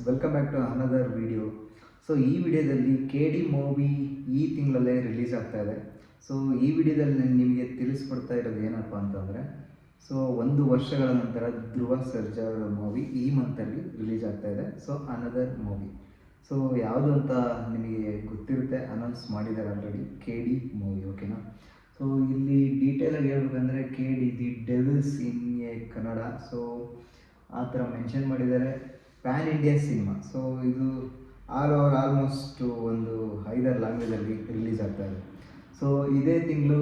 Welcome back to another video. So ಈ ವಿಡಿಯೋದಲ್ಲಿ K D movie ಈ ತಿಂಗಳಲ್ಲೇ ರಿಲೀಸ್ ಆಗ್ತಾ ಇದೆ. ಸೊ ಈ ವಿಡಿಯೋದಲ್ಲಿ ನಾನು ನಿಮಗೆ ತಿಳಿಸ್ಕೊಡ್ತಾ ಇರೋದು ಏನಪ್ಪ ಅಂತಂದರೆ, ಸೊ 1 ವರ್ಷಗಳ ನಂತರ ಧ್ರುವ ಸರ್ಜಾ ಅವರ ಮೂವಿ ಈ ಮಂತಲ್ಲಿ ರಿಲೀಸ್ ಆಗ್ತಾ ಇದೆ. ಸೊ ಅನದರ್ ಮೂವಿ, ಸೊ ಯಾವುದು ಅಂತ ನಿಮಗೆ ಗೊತ್ತಿರುತ್ತೆ, ಅನೌನ್ಸ್ ಮಾಡಿದ್ದಾರೆ ಆಲ್ರೆಡಿ, ಕೆ ಡಿ ಮೂವಿ. ಓಕೆನಾ. ಸೊ ಇಲ್ಲಿ ಡೀಟೇಲಾಗಿ ಹೇಳ್ಬೇಕಂದ್ರೆ, K D the devils in a Kannada, so ಆ ಥರ ಮೆನ್ಷನ್ ಮಾಡಿದ್ದಾರೆ. PAN India cinema. ಸೊ ಇದು ಆಲ್ಮೋಸ್ಟ್ ಒಂದು 5 ಲ್ಯಾಂಗ್ವೇಜಲ್ಲಿ ರಿಲೀಸ್ ಆಗ್ತಾ ಇದೆ. ಸೊ ಇದೇ ತಿಂಗಳು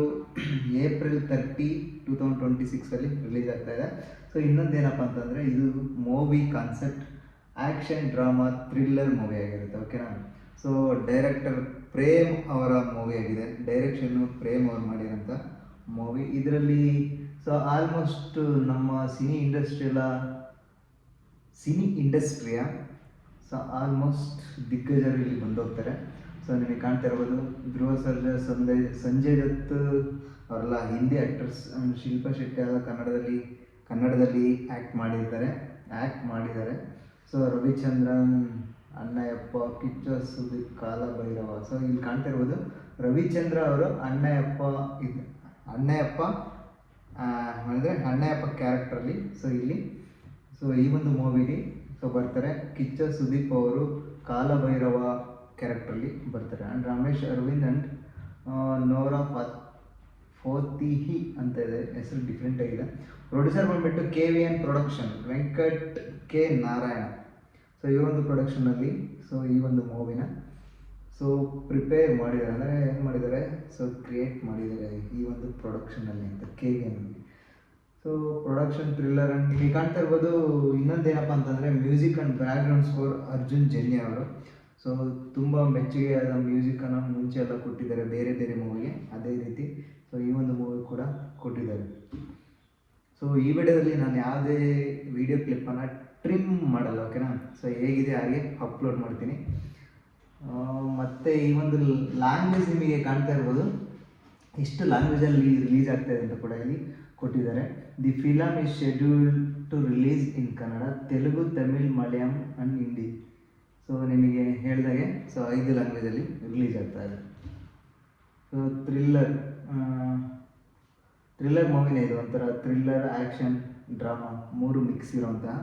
ಏಪ್ರಿಲ್ 30, 2026 ರಿಲೀಸ್ ಆಗ್ತಾ ಇದೆ. ಸೊ ಇನ್ನೊಂದೇನಪ್ಪ ಅಂತಂದರೆ, ಇದು movie concept action drama thriller movie ಆಗಿರುತ್ತೆ. ಓಕೆನಾ. ಸೊ ಡೈರೆಕ್ಟರ್ ಪ್ರೇಮ್ ಅವರ ಮೂವಿ ಆಗಿದೆ. ಡೈರೆಕ್ಷನ್ನು ಪ್ರೇಮ್ ಅವರು ಮಾಡಿರೋಂಥ ಮೂವಿ. ಇದರಲ್ಲಿ ಸೊ ಆಲ್ಮೋಸ್ಟ್ ನಮ್ಮ ಸಿನಿ ಇಂಡಸ್ಟ್ರಿಯ ಸೊ ಆಲ್ಮೋಸ್ಟ್ ದಿಗ್ಗಜರು ಇಲ್ಲಿ ಬಂದೋಗ್ತಾರೆ. ಸೊ ನಿಮಗೆ ಕಾಣ್ತಾ ಇರ್ಬೋದು, ಧ್ರುವ ಸರ್ಜಾ, ಸಂಜಯ್ ದತ್ ಅವರೆಲ್ಲ ಹಿಂದಿ ಆ್ಯಕ್ಟರ್ಸ್. ಶಿಲ್ಪಾ ಶೆಟ್ಟಿ ಅವರ ಕನ್ನಡದಲ್ಲಿ ಆ್ಯಕ್ಟ್ ಮಾಡಿದ್ದಾರೆ. ಸೊ ರವಿಚಂದ್ರನ್, ಅಣ್ಣಯ್ಯಪ್ಪ, ಕಿಚ್ಚ ಸುದೀಪ್, ಕಾಲಭೈರವ. ಸೊ ಇಲ್ಲಿ ಕಾಣ್ತಾ ಇರ್ಬೋದು, ರವಿಚಂದ್ರ ಅವರು ಅಣ್ಣಯ್ಯಪ್ಪ ಕ್ಯಾರೆಕ್ಟ್ರಲ್ಲಿ ಸೊ ಈ ಒಂದು ಮೂವಿಲಿ ಸೊ ಬರ್ತಾರೆ. ಕಿಚ್ಚ ಸುದೀಪ್ ಅವರು ಕಾಲಭೈರವ ಕ್ಯಾರೆಕ್ಟ್ರಲ್ಲಿ ಬರ್ತಾರೆ. And Ramesh Aravind and Nora Fatehi ಅಂತ ಇದೆ, ಹೆಸರು ಡಿಫ್ರೆಂಟ್ ಆಗಿದೆ. ಪ್ರೊಡ್ಯೂಸರ್ ಬಂದುಬಿಟ್ಟು KVN production, Venkat K Narayana. So ಈ ಒಂದು ಪ್ರೊಡಕ್ಷನಲ್ಲಿ ಸೊ ಈ ಒಂದು ಮೂವಿನ ಸೊ ಪ್ರಿಪೇರ್ ಮಾಡಿದ್ದಾರೆ, ಅಂದರೆ ಏನು ಮಾಡಿದ್ದಾರೆ, ಸೊ ಕ್ರಿಯೇಟ್ ಮಾಡಿದ್ದಾರೆ ಈ ಒಂದು ಪ್ರೊಡಕ್ಷನಲ್ಲಿ ಅಂತ KVN. So production thriller. And ನಿಮಗೆ ಕಾಣ್ತಾ ಇರ್ಬೋದು, ಇನ್ನೊಂದೇನಪ್ಪ ಅಂತಂದರೆ, music and background score Arjun Janya ಅವರು. ಸೊ ತುಂಬ ಮೆಚ್ಚುಗೆಯಾದ ಮ್ಯೂಸಿಕನ್ನು ಮುಂಚೆ ಎಲ್ಲ ಕೊಟ್ಟಿದ್ದಾರೆ ಬೇರೆ ಮೂವಿಗೆ, ಅದೇ ರೀತಿ ಸೊ ಈ ಒಂದು ಮೂವಿ ಕೂಡ ಕೊಟ್ಟಿದ್ದಾರೆ. ಸೊ ಈ ವಿಡಿಯೋದಲ್ಲಿ ನಾನು ಯಾವುದೇ ವಿಡಿಯೋ ಕ್ಲಿಪ್ಪನ್ನು ಟ್ರಿಮ್ ಮಾಡಲ್ಲ. ಓಕೆನಾ. ಸೊ ಹೇಗಿದೆ ಹಾಗೆ ಅಪ್ಲೋಡ್ ಮಾಡ್ತೀನಿ. ಮತ್ತು ಈ ಒಂದು ಲ್ಯಾಂಗ್ವೇಜ್ ನಿಮಗೆ ಕಾಣ್ತಾ ಇರ್ಬೋದು, ಎಷ್ಟು ಲ್ಯಾಂಗ್ವೇಜಲ್ಲಿ ರಿಲೀಸ್ ಆಗ್ತಾಯಿದೆ ಅಂತ ಕೂಡ ಇಲ್ಲಿ ಕೊಟ್ಟಿದ್ದಾರೆ. The film is scheduled to release in Kannada, Telugu, Tamil, Malayalam and Hindi. So ನಿಮಗೆ ಹೇಳಿದಾಗೆ ಸೊ 5 ಲ್ಯಾಂಗ್ವೇಜಲ್ಲಿ ರಿಲೀಸ್ ಆಗ್ತಾ ಇದೆ. ಸೊ ಥ್ರಿಲ್ಲರ್ ಮೂವಿನೇ ಇದು, ಒಂಥರ ಥ್ರಿಲ್ಲರ್, ಆ್ಯಕ್ಷನ್, ಡ್ರಾಮಾ 3 ಮಿಕ್ಸ್ ಇರೋಂತಹ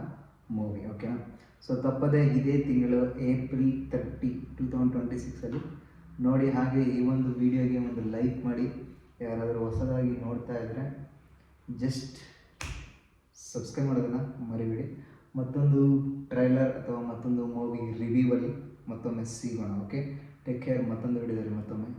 ಮೂವಿ. ಓಕೆನಾ. ಸೊ ತಪ್ಪದೇ ಇದೇ ತಿಂಗಳು ಏಪ್ರಿಲ್ 30, 2026 ನೋಡಿ. ಹಾಗೆ ಈ ಒಂದು ವಿಡಿಯೋಗೆ ಒಂದು ಲೈಕ್ ಮಾಡಿ. ಯಾರಾದರೂ ಹೊಸದಾಗಿ ನೋಡ್ತಾ ಇದ್ದರೆ ಜಸ್ಟ್ ಸಬ್ಸ್ಕ್ರೈಬ್ ಮಾಡೋದನ್ನು ಮರಿಬೇಡಿ. ಮತ್ತೊಂದು ಟ್ರೈಲರ್ ಅಥವಾ ಮತ್ತೊಂದು ಮೂವಿ ರಿವ್ಯೂವಲ್ಲಿ ಮತ್ತೊಮ್ಮೆ ಸಿಗೋಣ. Okay, take care. ಮತ್ತೊಂದು ವಿಡಿಯೋದಲ್ಲಿ ಮತ್ತೊಮ್ಮೆ